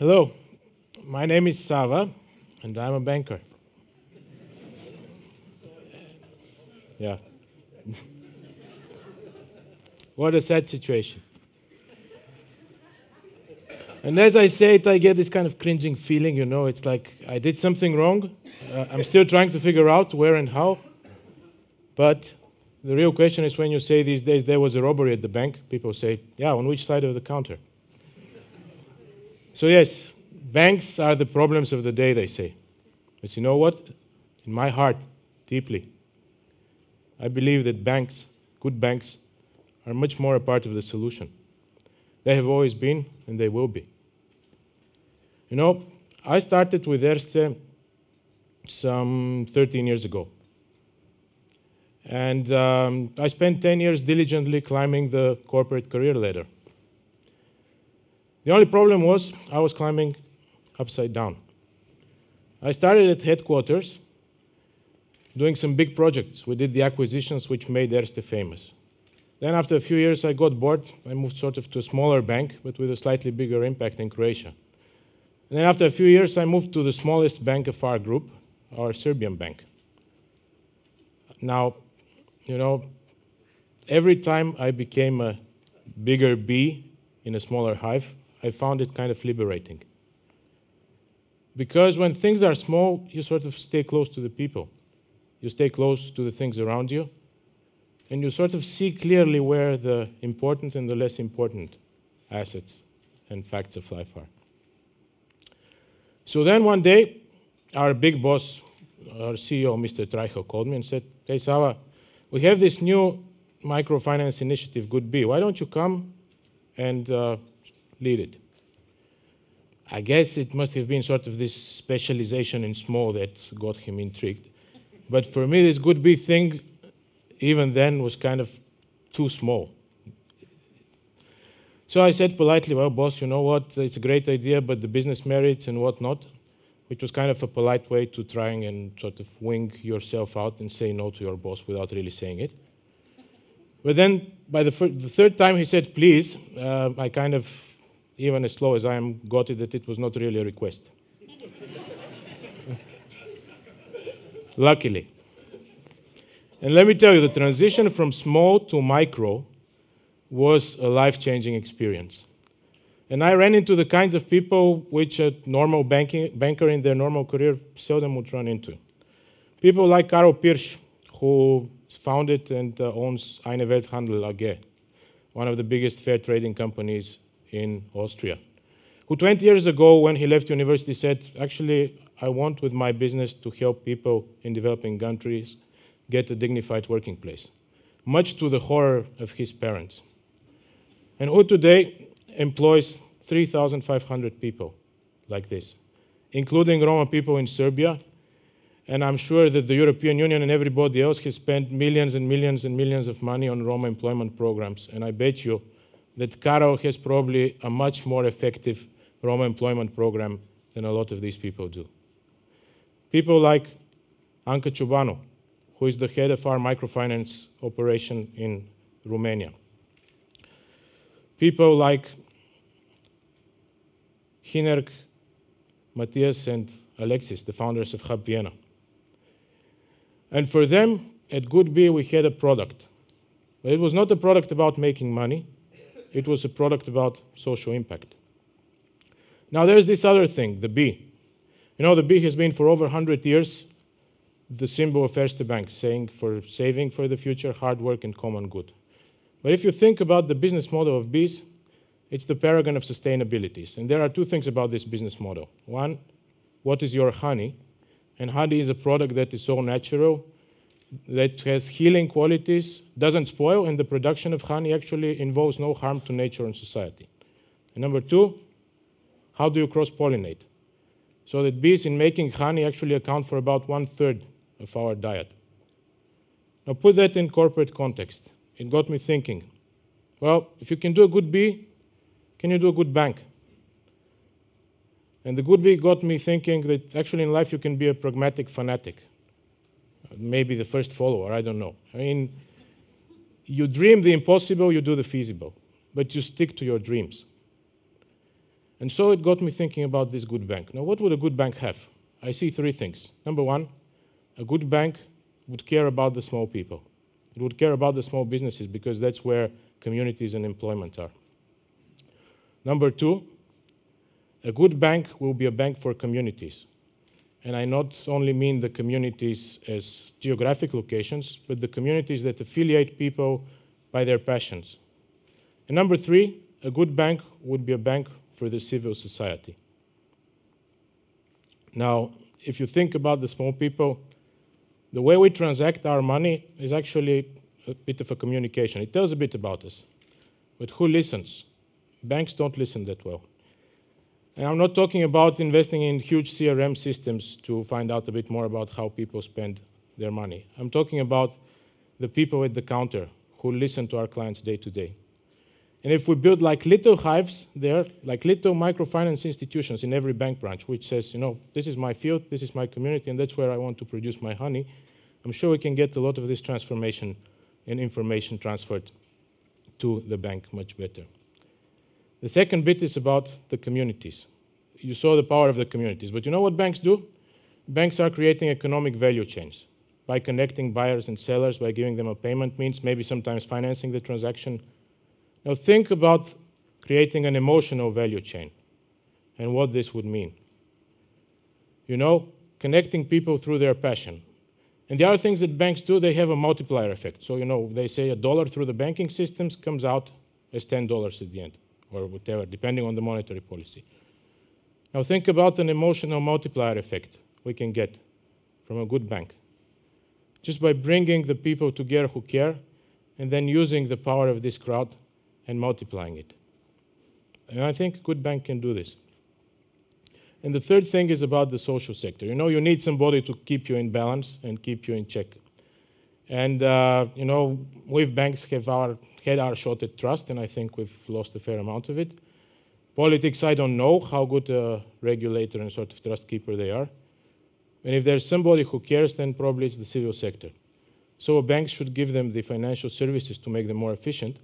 Hello, my name is Sava, and I'm a banker. Yeah. What a sad situation. And as I say it, I get this kind of cringing feeling, it's like I did something wrong. I'm still trying to figure out where and how. But the real question is when you say these days there was a robbery at the bank, people say, yeah, on which side of the counter? So yes, banks are the problems of the day, they say. But you know what? In my heart, deeply, I believe that banks, good banks, are much more a part of the solution. They have always been, and they will be. I started with Erste some 13 years ago. And I spent 10 years diligently climbing the corporate career ladder. The only problem was I was climbing upside down. I started at headquarters doing some big projects. We did the acquisitions which made Erste famous. Then after a few years I got bored. I moved sort of to a smaller bank, but with a slightly bigger impact in Croatia. And then after a few years I moved to the smallest bank of our group, our Serbian bank. Now, every time I became a bigger bee in a smaller hive, I found it kind of liberating. Because when things are small, you sort of stay close to the people. You stay close to the things around you, and you sort of see clearly where the important and the less important assets and facts of life are. So then one day, our big boss, our CEO, Mr. Trajko, called me and said, hey, Sava, we have this new microfinance initiative, good.bee. Why don't you come and lead it? I guess it must have been sort of this specialization in small that got him intrigued. But for me, this good.bee thing, even then, was kind of too small. So I said politely, well, boss, you know what, it's a great idea, but the business merits and whatnot, which was kind of a polite way to try and sort of wing yourself out and say no to your boss without really saying it. But then, by the third time he said, please, I kind of, even as slow as I am, got it that it was not really a request. Luckily. And let me tell you, the transition from small to micro was a life-changing experience. And I ran into the kinds of people which a normal banker in their normal career seldom would run into. People like Karol Pirsch, who founded and owns Eine Welthandel AG, one of the biggest fair trading companies in Austria, who 20 years ago, when he left university, said, actually, I want with my business to help people in developing countries get a dignified working place, much to the horror of his parents. And who today employs 3,500 people like this, including Roma people in Serbia. And I'm sure that the European Union and everybody else has spent millions and millions and millions of money on Roma employment programs. And I bet you that Karol has probably a much more effective Roma employment program than a lot of these people do. People like Anca Ciobanu, who is the head of our microfinance operation in Romania. People like Hinerk, Matthias, and Alexis, the founders of TEDxVienna. And for them, at good.bee, we had a product. But it was not a product about making money. It was a product about social impact. Now there's this other thing, the bee. The bee has been for over 100 years the symbol of Erste Bank, saying for saving for the future, hard work, and common good. But if you think about the business model of bees, it's the paragon of sustainability. And there are two things about this business model. One, what is your honey? And honey is a product that is so natural, that has healing qualities, doesn't spoil, and the production of honey actually involves no harm to nature and society. And number two, how do you cross-pollinate? So that bees in making honey actually account for about 1/3 of our diet. Now put that in corporate context. It got me thinking, well, if you can do a good bee, can you do a good bank? And the good bee got me thinking that actually in life you can be a pragmatic fanatic. Maybe the first follower, I don't know. I mean, you dream the impossible, you do the feasible, but you stick to your dreams. And so it got me thinking about this good bank. Now, what would a good bank have? I see three things. Number one, a good bank would care about the small people. It would care about the small businesses because that's where communities and employment are. Number two, a good bank will be a bank for communities. And I not only mean the communities as geographic locations, but the communities that affiliate people by their passions. And number three, a good bank would be a bank for the civil society. Now, if you think about the small people, the way we transact our money is actually a bit of a communication. It tells a bit about us. But who listens? Banks don't listen that well. And I'm not talking about investing in huge CRM systems to find out a bit more about how people spend their money. I'm talking about the people at the counter who listen to our clients day to day. And if we build like little hives there, like little microfinance institutions in every bank branch, which says, this is my field, this is my community, and that's where I want to produce my honey, I'm sure we can get a lot of this transformation and information transferred to the bank much better. The second bit is about the communities. You saw the power of the communities, but you know what banks do? Banks are creating economic value chains by connecting buyers and sellers, by giving them a payment means, maybe sometimes financing the transaction. Now think about creating an emotional value chain and what this would mean. Connecting people through their passion. And the other things that banks do, they have a multiplier effect. So, they say $1 through the banking systems comes out as $10 at the end, or whatever, depending on the monetary policy. Now think about an emotional multiplier effect we can get from a good bank. Just by bringing the people together who care, and then using the power of this crowd and multiplying it. And I think a good bank can do this. And the third thing is about the social sector. You need somebody to keep you in balance and keep you in check. And, we banks have had our shot at trust, and I think we've lost a fair amount of it. Politics, I don't know how good a regulator and sort of trust keeper they are. And if there's somebody who cares, then probably it's the civil sector. So banks should give them the financial services to make them more efficient,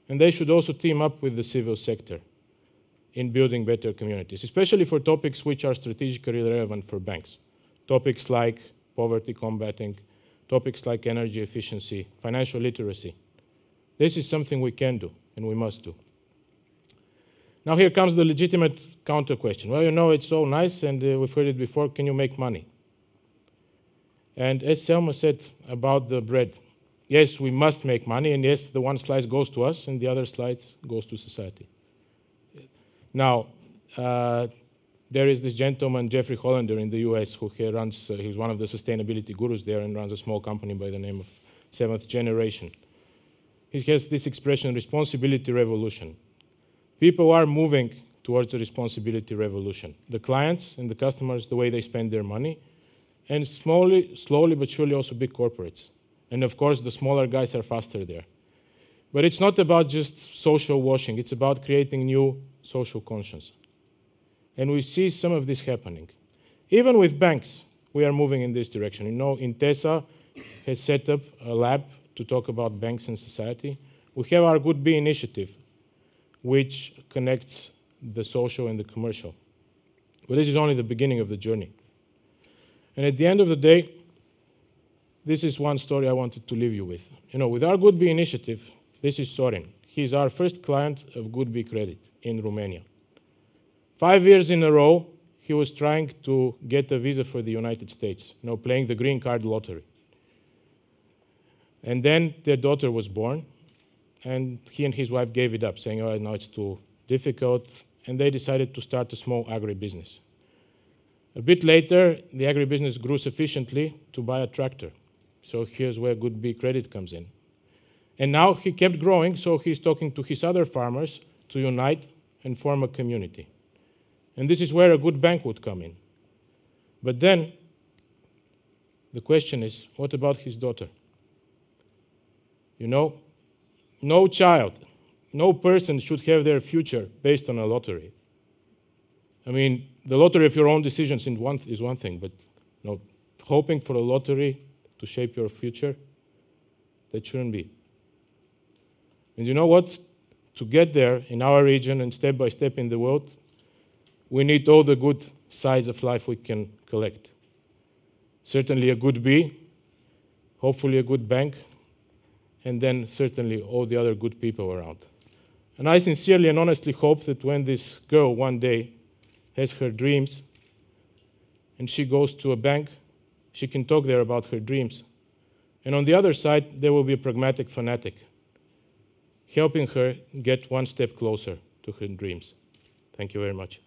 and they should also team up with the civil sector in building better communities, especially for topics which are strategically relevant for banks. Topics like poverty combating, topics like energy efficiency, financial literacy. This is something we can do and we must do. Now here comes the legitimate counter question. Well, it's so nice and we've heard it before, can you make money? And as Selma said about the bread, yes, we must make money, and yes, the one slice goes to us and the other slice goes to society. Now, there is this gentleman, Jeffrey Hollander, in the US, who runs, he's one of the sustainability gurus there and runs a small company by the name of Seventh Generation. He has this expression, responsibility revolution. People are moving towards a responsibility revolution. The clients and the customers, the way they spend their money, and slowly but surely also big corporates. And of course, the smaller guys are faster there. But it's not about just social washing. It's about creating new social conscience. And we see some of this happening. Even with banks, we are moving in this direction. Intesa has set up a lab to talk about banks and society. We have our good.bee initiative, which connects the social and the commercial. But this is only the beginning of the journey. And at the end of the day, this is one story I wanted to leave you with. With our good.bee initiative, this is Sorin. He's our first client of good.bee Credit in Romania. 5 years in a row, he was trying to get a visa for the United States, playing the green card lottery. And then their daughter was born, and he and his wife gave it up, saying, now it's too difficult, and they decided to start a small agribusiness. A bit later, the agribusiness grew sufficiently to buy a tractor. So here's where good.bee Credit comes in. And now he kept growing, so he's talking to his other farmers to unite and form a community. And this is where a good bank would come in. But then, the question is, what about his daughter? No child, no person should have their future based on a lottery. The lottery of your own decisions is one thing, but hoping for a lottery to shape your future, that shouldn't be. And you know what? To get there in our region and step by step in the world, we need all the good sides of life we can collect. Certainly a good bee, hopefully a good bank, and then certainly all the other good people around. And I sincerely and honestly hope that when this girl one day has her dreams and she goes to a bank, she can talk there about her dreams. And on the other side, there will be a pragmatic fanatic, helping her get one step closer to her dreams. Thank you very much.